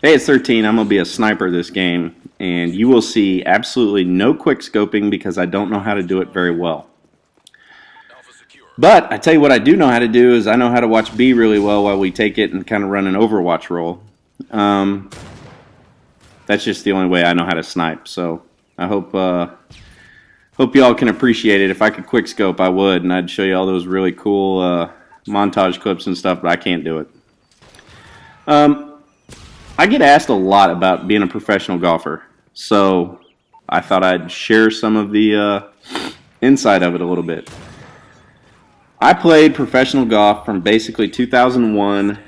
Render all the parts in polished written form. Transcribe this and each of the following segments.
Hey, it's 13. I'm going to be a sniper this game, and you will see absolutely no quick scoping because I don't know how to do it very well. But I tell you what I do know how to do is I know how to watch B really well while we take it and kind of run an Overwatch role. Um, that's just the only way I know how to snipe. So I hope y'all can appreciate it. If I could quick scope, I would, and I'd show you all those really cool montage clips and stuff. But I can't do it. I get asked a lot about being a professional golfer, so I thought I'd share some of the inside of it a little bit. I played professional golf from basically 2001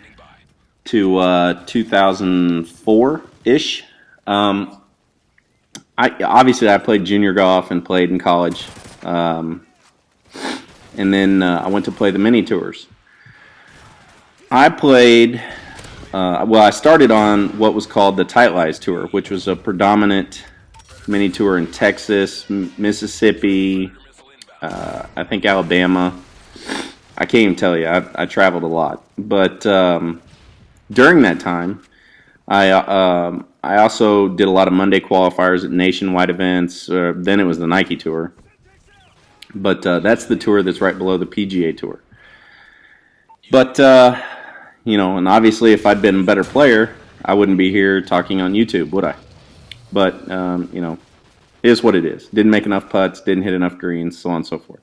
to 2004-ish. I played junior golf and played in college, and then I went to play the mini tours. I played. I started on what was called the Tightlies Tour, which was a predominant mini tour in Texas, Mississippi, I think Alabama. I can't even tell you. I traveled a lot. But during that time, I also did a lot of Monday qualifiers at nationwide events. Then it was the Nike Tour. But that's the tour that's right below the PGA Tour. But... and obviously if I'd been a better player, I wouldn't be here talking on YouTube, would I? But, it is what it is. Didn't make enough putts, didn't hit enough greens, so on and so forth.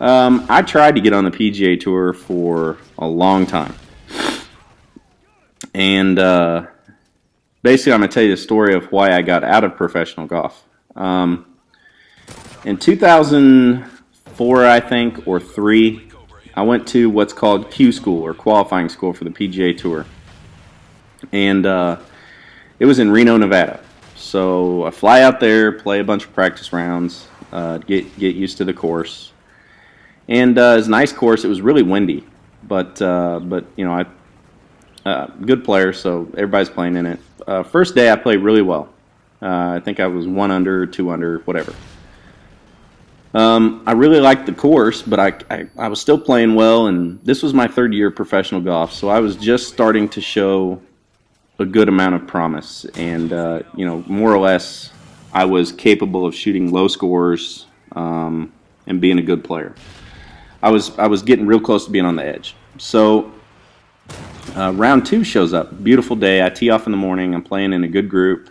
I tried to get on the PGA Tour for a long time. And basically I'm going to tell you the story of why I got out of professional golf. In 2004, I think, or 3, I went to what's called Q School, or qualifying school for the PGA Tour. And it was in Reno, Nevada. So I fly out there, play a bunch of practice rounds, get used to the course. And it's a nice course. It was really windy. But good player, so everybody's playing in it. First day I played really well. I think I was 1 under, 2 under, whatever. I really liked the course, but I was still playing well, and this was my 3rd year of professional golf, so I was just starting to show a good amount of promise, and more or less, I was capable of shooting low scores and being a good player. I was getting real close to being on the edge. So round 2 shows up. Beautiful day. I tee off in the morning. I'm playing in a good group.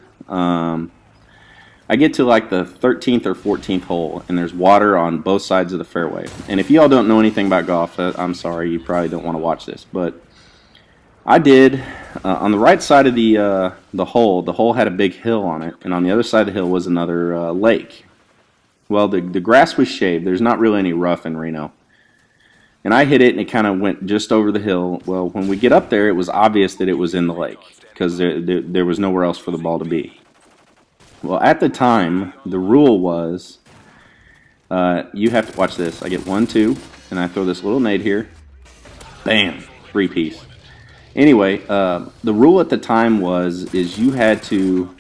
I get to like the 13th or 14th hole, and there's water on both sides of the fairway. And if y'all don't know anything about golf, I'm sorry, you probably don't want to watch this. But I did. On the right side of the hole had a big hill on it, and on the other side of the hill was another lake. Well, the grass was shaved. There's not really any rough in Reno. And I hit it, and it kind of went just over the hill. Well, when we get up there, it was obvious that it was in the lake because there was nowhere else for the ball to be. Well, at the time, the rule was you have to watch this. I get 1, 2, and I throw this little nade here. Bam, 3-piece. Anyway, the rule at the time is you had to.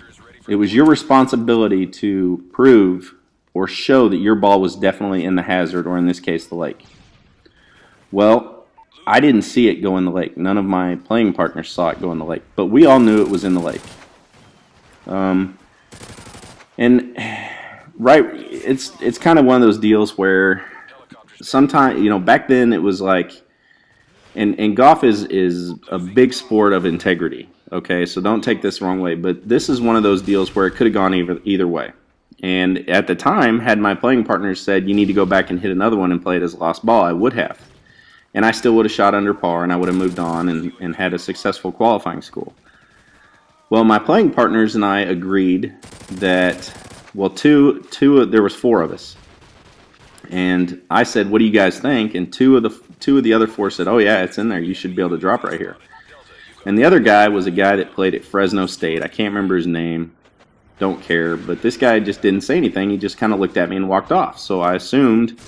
It was your responsibility to prove or show that your ball was definitely in the hazard, or in this case, the lake. Well, I didn't see it go in the lake. None of my playing partners saw it go in the lake, but we all knew it was in the lake. And right, it's kind of one of those deals where sometimes, back then it was like, and golf is a big sport of integrity, okay? So don't take this the wrong way, but this is one of those deals where it could have gone either way. And at the time, had my playing partners said, you need to go back and hit another one and play it as a lost ball, I would have. And I still would have shot under par, and I would have moved on and had a successful qualifying school. Well, my playing partners and I agreed that, there was 4 of us. And I said, what do you guys think? And two of the other 4 said, oh yeah, it's in there. You should be able to drop right here. And the other guy was a guy that played at Fresno State. I can't remember his name. Don't care. But this guy just didn't say anything. He just kind of looked at me and walked off. So I assumed,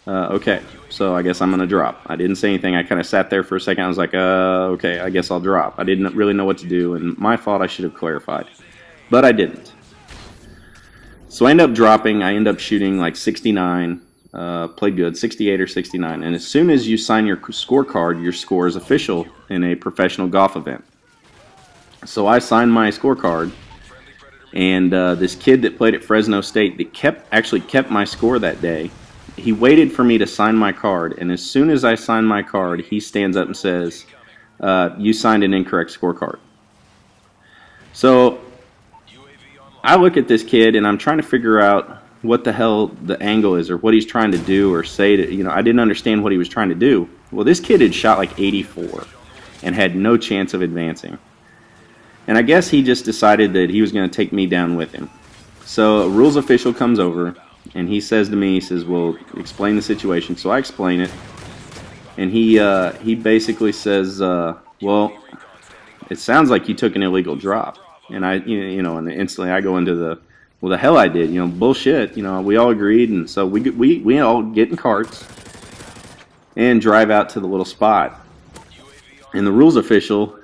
okay, so I guess I'm going to drop. I didn't say anything. I kind of sat there for a second. I was like, okay, I guess I'll drop. I didn't really know what to do, and my fault, I should have clarified. But I didn't. So I end up dropping. I end up shooting like 69. Played good, 68 or 69. And as soon as you sign your scorecard, your score is official in a professional golf event. So I signed my scorecard, and this kid that played at Fresno State that actually kept my score that day, he waited for me to sign my card, and as soon as I signed my card, he stands up and says, "You signed an incorrect scorecard." So I look at this kid, and I'm trying to figure out what the hell the angle is, or what he's trying to do or say. I didn't understand what he was trying to do. Well, this kid had shot like 84 and had no chance of advancing. And I guess he just decided that he was going to take me down with him. So a rules official comes over, and he says to me, he says, "Well, explain the situation." So I explain it, and he basically says, "Well, it sounds like you took an illegal drop." And and instantly I go into well, the hell I did, bullshit. We all agreed, and so we all get in carts and drive out to the little spot. And the rules official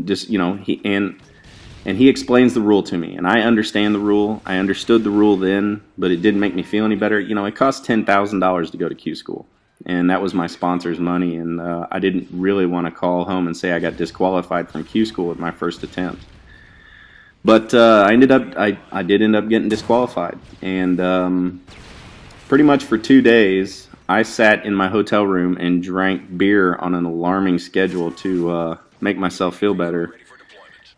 just, he explains the rule to me, and I understand the rule. I understood the rule then, but it didn't make me feel any better. It cost $10,000 to go to Q school, and that was my sponsor's money, and I didn't really want to call home and say I got disqualified from Q school at my first attempt. But I did end up getting disqualified, and pretty much for 2 days, I sat in my hotel room and drank beer on an alarming schedule to make myself feel better.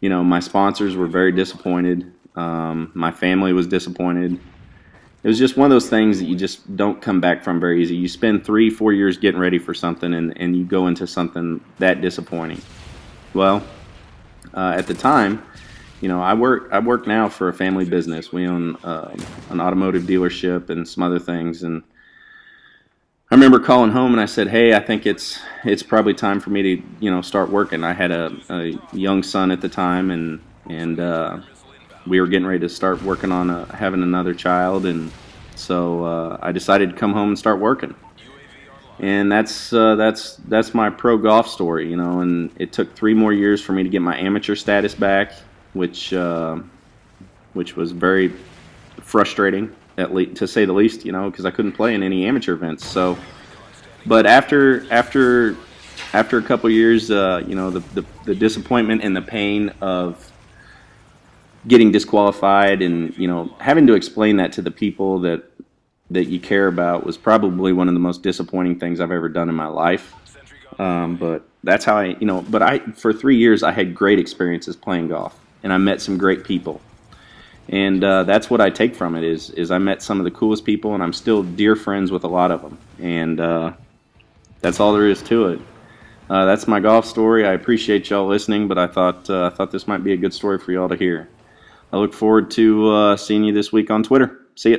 My sponsors were very disappointed. My family was disappointed. It was just one of those things that you just don't come back from very easy. You spend 3-4 years getting ready for something, and you go into something that disappointing. Well, at the time, I work now for a family business. We own an automotive dealership and some other things, and I remember calling home and I said, "Hey, I think it's probably time for me to start working." I had a young son at the time, and we were getting ready to start working on having another child, and so I decided to come home and start working. And that's my pro golf story, And it took 3 more years for me to get my amateur status back, which was very frustrating, to say the least, because I couldn't play in any amateur events. So, but after a couple years, the disappointment and the pain of getting disqualified, and having to explain that to the people that you care about, was probably one of the most disappointing things I've ever done in my life. But that's how for 3 years I had great experiences playing golf, and I met some great people. And that's what I take from it is I met some of the coolest people, and I'm still dear friends with a lot of them. And that's all there is to it. That's my golf story. I appreciate y'all listening, but I thought this might be a good story for y'all to hear. I look forward to seeing you this week on Twitter. See ya.